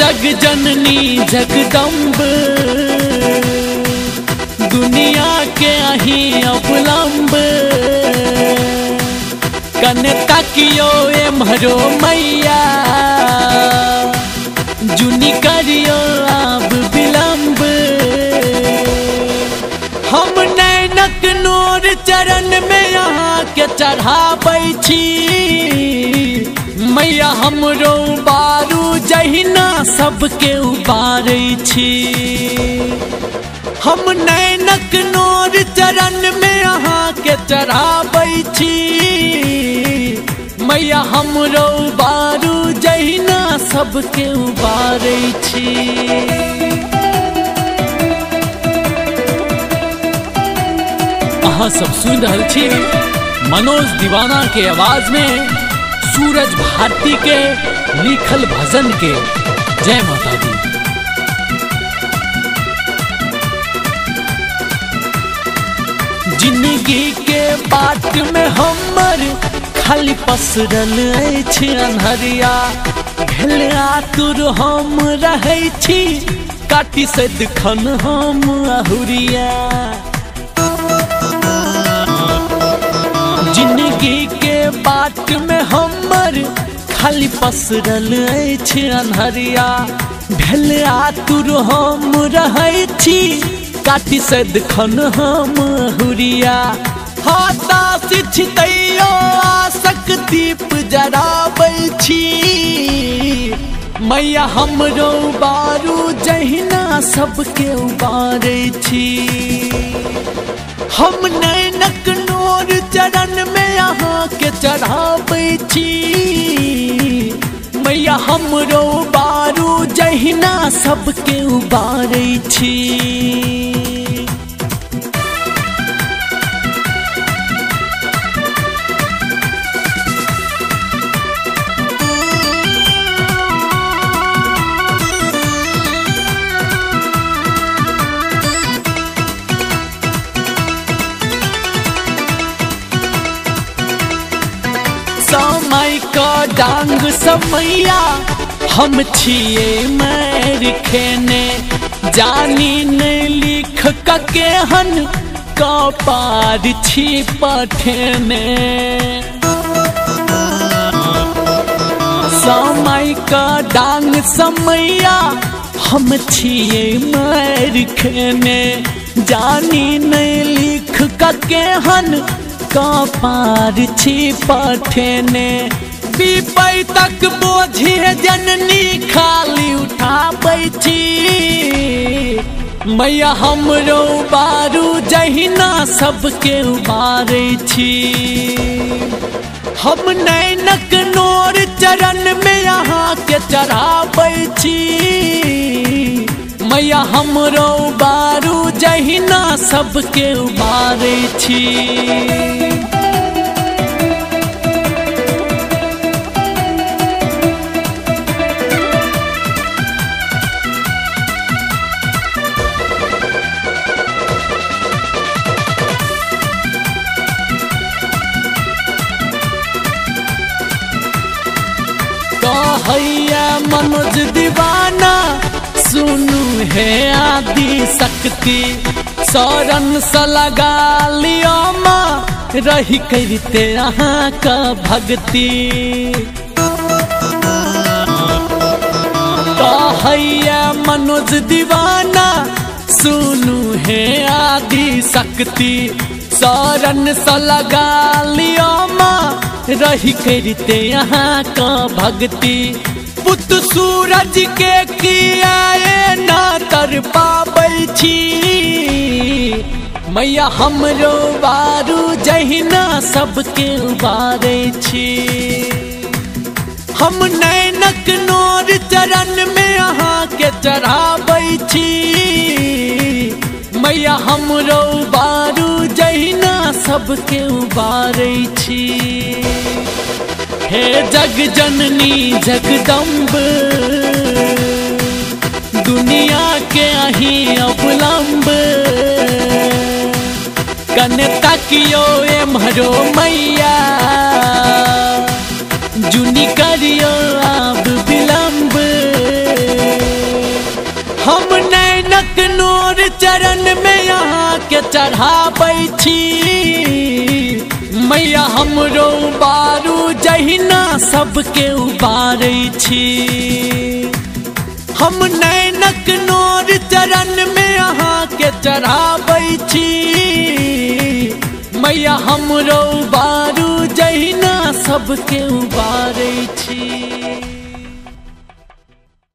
जग जननी जगदम्ब दुनिया के अही अवलंब कने तकियो एम्हरो मैया जुनी करियो आब विलंब। हम नैनक नूर चरण में यहाँ के चढ़ाबै छी मैया हमरो बारू जहिना सबके उबारै छी। हम नैनक नूर चरण में यहाँ के चढ़ाबै छी मैया हमरो बारू जहिना सबके उबारै छी। अहाँ सब सुन रहल छी मनोज दीवाना के आवाज में सूरज भारती के लिखल भजन के। जय माता दी। जिंदगी के बाट में हमर खाली पसरल अछि अन्हरिया भेल आतुर हम रहै छी काटी से दिखन हम अहुरिया। जिंदगी के बाट में हमर खाली पसरल अछि अन्हरिया भेल आतुर हम रहै छी काटी से दिखन हम अहुरिया। हाथा सिछतैयो आसक दीप जराबै छी मैया हमरो बारू जहिना सबके उबारै छी। हम नैनक नूर चरण में यहाँ के चढ़ाबै छी मैया हमरो बारू जहिना सबके उबारै छी। समय का डांग समैया हम छिए मैर खेने जानी ने लिख के हन कपार छी पठेने। समय का डांग समैया हम छिए मैर खेने जानी ने लिख के हन कपार छी पठेने। पीपै तक बोझी जननी खाली उठाबै छी मैया हमरो बारू जहिना सबके उबारै छी। हम नैनक नूर चरण में यहाँ के चढ़ाबै छी मैया हमरो बारू जहिना सबके उबारै छी। कहैया मनोज दीवाना सुनू है आदि शक्ति शरण से लगा लियो माँ रही करते यहाँ का भक्ति। कहैया मनोज दीवाना सुनू है आदि शक्ति शरण से लगा लियो माँ रही करते यहाँ का भक्ति। पुत सूरज के किया ना कर पाबै छी मैया हमरो बारू जहिना सबके उबारै छी। हम नैनक नूर चरण में यहाँ के चढ़ाबै छी मैया हमरो बारू जहिना सबके उबारै छी। हे जग जननी जगदम्ब दुनिया के अही अवलंब कने तकियो एम्हरो मैया जुनी करियो आब विलंब। चरण में यहाँ के चढ़ाबै छी। मैया हमरो बारू जहिना सबके उबारै छी। हम नैनक नोर चरण में यहाँ के चढ़ाबै छी। मैया हमरो बारू जहिना सबके उबारै छी।